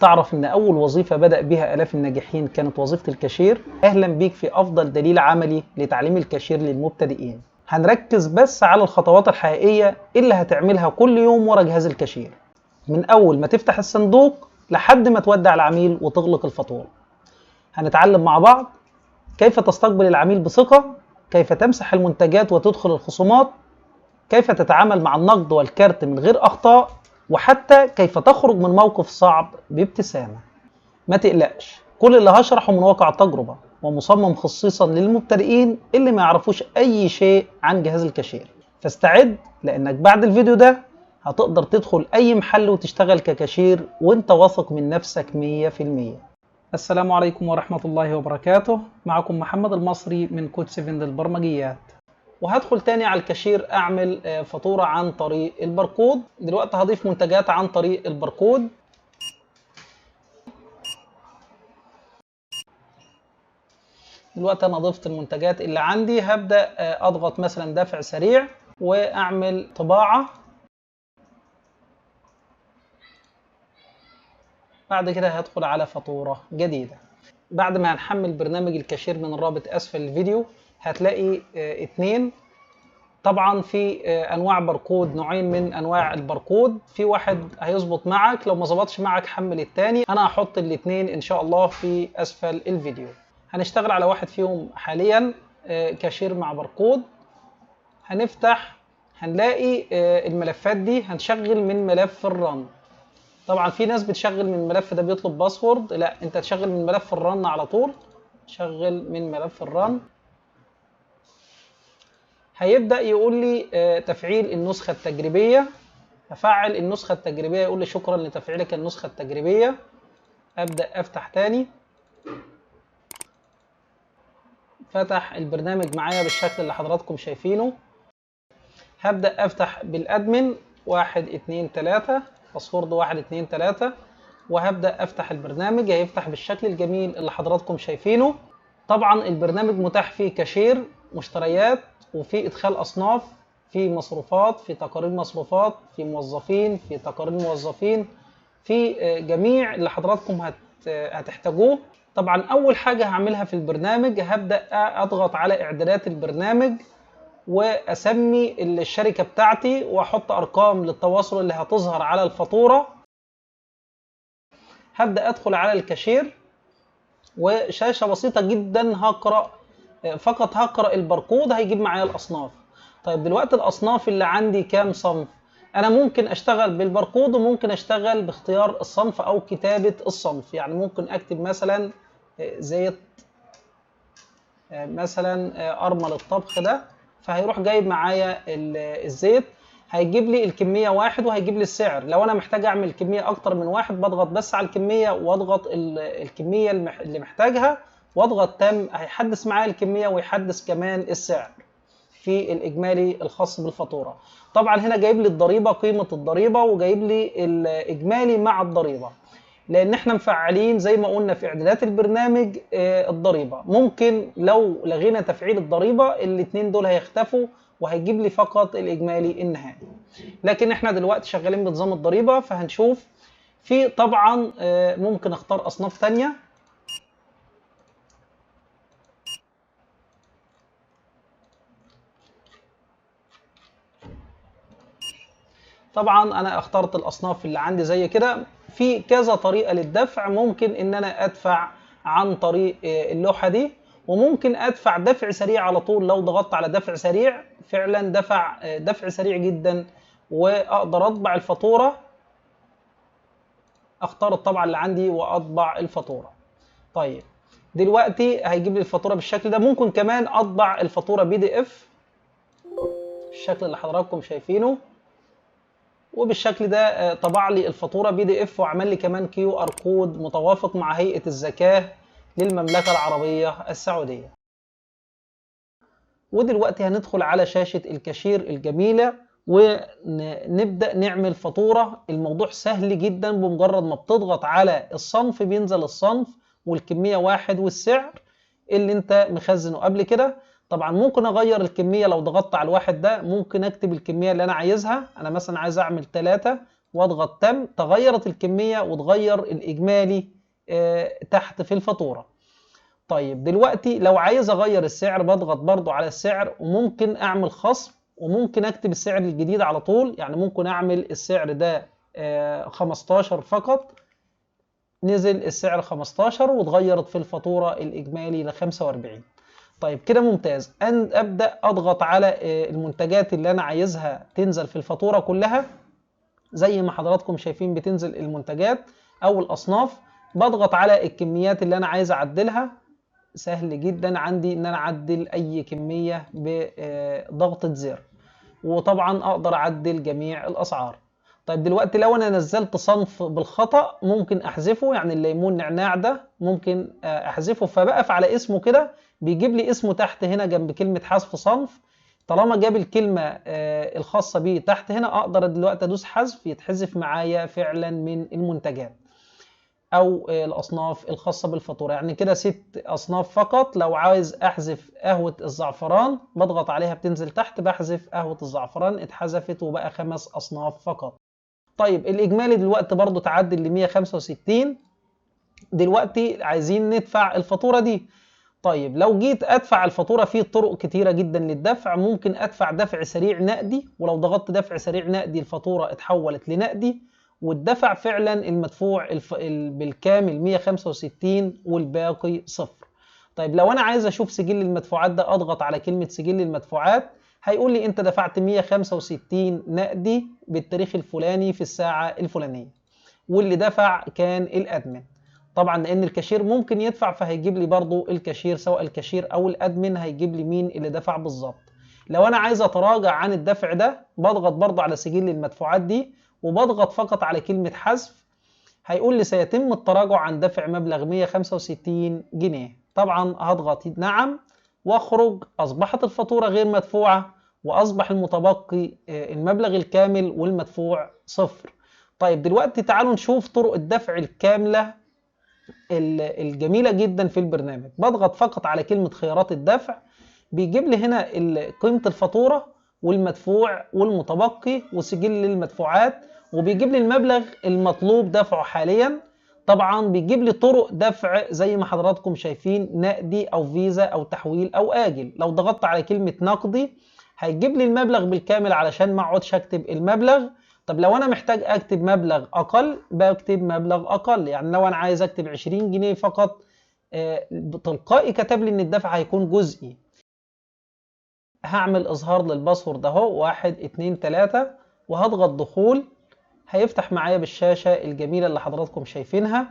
تعرف ان اول وظيفة بدأ بها الاف الناجحين كانت وظيفة الكاشير؟ اهلا بيك في افضل دليل عملي لتعليم الكاشير للمبتدئين. هنركز بس على الخطوات الحقيقية اللي هتعملها كل يوم ورا جهاز الكاشير، من اول ما تفتح الصندوق لحد ما تودع العميل وتغلق الفاتورة. هنتعلم مع بعض كيف تستقبل العميل بثقة، كيف تمسح المنتجات وتدخل الخصومات، كيف تتعامل مع النقد والكارت من غير أخطاء، وحتى كيف تخرج من موقف صعب بابتسامة. ما تقلقش، كل اللي هشرحه من واقع التجربة ومصمم خصيصا للمبتدئين اللي ما يعرفوش أي شيء عن جهاز الكاشير. فاستعد، لأنك بعد الفيديو ده هتقدر تدخل أي محل وتشتغل ككاشير وانت واثق من نفسك 100%. السلام عليكم ورحمة الله وبركاته. معكم محمد المصري من كود 7 للبرمجيات. وهدخل تاني على الكاشير اعمل فاتورة عن طريق الباركود. دلوقتي هضيف منتجات عن طريق الباركود. دلوقتي انا ضفت المنتجات اللي عندي، هبدأ اضغط مثلا دفع سريع واعمل طباعة. بعد كده هدخل على فاتورة جديدة. بعد ما هنحمل برنامج الكاشير من الرابط اسفل الفيديو هتلاقي اتنين. طبعا في انواع باركود، نوعين من انواع الباركود، في واحد هيظبط معك، لو ما ظبطش معك حمل التاني. انا هحط الاتنين ان شاء الله في اسفل الفيديو. هنشتغل على واحد فيهم حاليا، كاشير مع باركود. هنفتح، هنلاقي الملفات دي هنشغل من ملف الرن. طبعا في ناس بتشغل من الملف ده بيطلب باسورد، لا انت تشغل من ملف الرن على طول. شغل من ملف الرن. هيبدأ يقول لي تفعيل النسخة التجريبية. هفعل النسخة التجريبية، يقول لي شكرا لتفعيلك النسخة التجريبية. أبدأ أفتح تاني. فتح البرنامج معايا بالشكل اللي حضراتكم شايفينه. هبدأ أفتح بالأدمن 1 2 3، باسورد 1 2 3، وهبدأ أفتح البرنامج. هيفتح بالشكل الجميل اللي حضراتكم شايفينه. طبعا البرنامج متاح فيه كاشير، مشتريات، وفي ادخال اصناف، في مصروفات، في تقارير مصروفات، في موظفين، في تقارير موظفين، في جميع اللي حضراتكم هتحتاجوه. طبعا اول حاجه هعملها في البرنامج هبدا اضغط على اعدادات البرنامج واسمي الشركه بتاعتي واحط ارقام للتواصل اللي هتظهر على الفاتوره. هبدا ادخل على الكاشير وشاشه بسيطه جدا فقط هقرأ الباركود هيجيب معايا الأصناف. طيب دلوقتي الأصناف اللي عندي كام صنف؟ أنا ممكن أشتغل بالباركود وممكن أشتغل باختيار الصنف أو كتابة الصنف. يعني ممكن أكتب مثلا زيت، مثلا أرمل الطبخ ده، فهيروح جايب معايا الزيت، هيجيب لي الكمية واحد وهيجيب لي السعر. لو أنا محتاج أعمل كمية أكتر من واحد بضغط بس على الكمية وأضغط الكمية اللي محتاجها واضغط تم، هيحدث معايا الكمية ويحدث كمان السعر في الإجمالي الخاص بالفاتورة. طبعا هنا جايب لي الضريبة، قيمة الضريبة، وجايب لي الإجمالي مع الضريبة، لأن احنا مفعلين زي ما قلنا في إعدادات البرنامج الضريبة. ممكن لو لغينا تفعيل الضريبة الاتنين دول هيختفوا وهيجيب لي فقط الإجمالي النهائي. لكن احنا دلوقتي شغالين بنظام الضريبة فهنشوف. في طبعا ممكن اختار أصناف تانية. طبعا انا اخترت الاصناف اللي عندي زي كده. في كذا طريقه للدفع، ممكن ان انا ادفع عن طريق اللوحه دي، وممكن ادفع دفع سريع على طول. لو ضغطت على دفع سريع فعلا دفع سريع جدا، واقدر اطبع الفاتوره. اختار الطبعه اللي عندي واطبع الفاتوره. طيب دلوقتي هيجيب لي الفاتوره بالشكل ده. ممكن كمان اطبع الفاتوره PDF بالشكل اللي حضراتكم شايفينه، وبالشكل ده طبع لي الفاتوره PDF وعمل لي كمان QR كود متوافق مع هيئه الزكاه للمملكه العربيه السعوديه. ودلوقتي هندخل على شاشه الكاشير الجميله ونبدا نعمل فاتوره. الموضوع سهل جدا، بمجرد ما بتضغط على الصنف بينزل الصنف والكميه واحد والسعر اللي انت مخزنه قبل كده. طبعا ممكن اغير الكميه، لو ضغطت على الواحد ده ممكن اكتب الكميه اللي انا عايزها. انا مثلا عايز اعمل 3، واضغط تم، تغيرت الكمية وتغير الإجمالي تحت في الفاتورة. طيب دلوقتي لو عايز أغير السعر بضغط برضو على السعر، وممكن أعمل خصم، وممكن أكتب السعر الجديد على طول. يعني ممكن أعمل السعر ده 15 فقط، نزل السعر 15 واتغيرت في الفاتورة الإجمالي ل 45. طيب كده ممتاز. أبدأ أضغط على المنتجات اللي أنا عايزها تنزل في الفاتورة كلها. زي ما حضراتكم شايفين بتنزل المنتجات أو الأصناف. بضغط على الكميات اللي أنا عايز أعدلها. سهل جدا عندي إن أنا أعدل أي كمية بضغطة زر، وطبعا أقدر أعدل جميع الأسعار. طيب دلوقتي لو أنا نزلت صنف بالخطأ ممكن أحذفه، يعني الليمون نعناع ده ممكن أحذفه، فبقف على اسمه كده بيجيب لي اسمه تحت هنا جنب كلمة حذف صنف. طالما جاب الكلمة الخاصة بيه تحت هنا أقدر دلوقتي أدوس حذف، يتحذف معايا فعلا من المنتجات أو الأصناف الخاصة بالفاتورة. يعني كده 6 أصناف فقط. لو عايز أحذف قهوة الزعفران بضغط عليها بتنزل تحت، بحذف قهوة الزعفران، اتحذفت وبقى 5 أصناف فقط. طيب الإجمالي دلوقتي برضو تعدل ل 165. دلوقتي عايزين ندفع الفاتورة دي. طيب لو جيت ادفع الفاتوره في طرق كتيره جدا للدفع. ممكن ادفع دفع سريع نقدي، ولو ضغطت دفع سريع نقدي الفاتوره اتحولت لنقدي، والدفع فعلا المدفوع بالكامل 165 والباقي صفر. طيب لو انا عايز اشوف سجل المدفوعات ده اضغط على كلمه سجل المدفوعات، هيقول لي انت دفعت 165 نقدي بالتاريخ الفلاني في الساعه الفلانيه، واللي دفع كان الادمن. طبعا لان الكاشير ممكن يدفع فهيجيب لي برضو الكاشير، سواء الكاشير او الادمن هيجيب لي مين اللي دفع بالظبط. لو انا عايز اتراجع عن الدفع ده بضغط برضو على سجل المدفوعات دي، وبضغط فقط على كلمة حذف. هيقول لي سيتم التراجع عن دفع مبلغ 165 جنيه. طبعا هضغط نعم واخرج. اصبحت الفاتورة غير مدفوعة، واصبح المتبقي المبلغ الكامل والمدفوع صفر. طيب دلوقتي تعالوا نشوف طرق الدفع الكاملة الجميلة جدا في البرنامج. بضغط فقط على كلمة خيارات الدفع، بيجيب لي هنا قيمة الفاتورة والمدفوع والمتبقي وسجل المدفوعات، وبيجيب لي المبلغ المطلوب دفعه حاليا. طبعا بيجيب لي طرق دفع زي ما حضراتكم شايفين، نقدي او فيزا او تحويل او آجل. لو ضغطت على كلمة نقدي هيجيب لي المبلغ بالكامل علشان ما اقعدش اكتب المبلغ. طب لو انا محتاج اكتب مبلغ اقل بكتب مبلغ اقل. يعني لو انا عايز اكتب 20 جنيه فقط تلقائي كتب لي ان الدفع هيكون جزئي. هعمل اظهار للباسورد اهو 1 2 3 وهضغط دخول. هيفتح معايا بالشاشة الجميلة اللي حضراتكم شايفينها.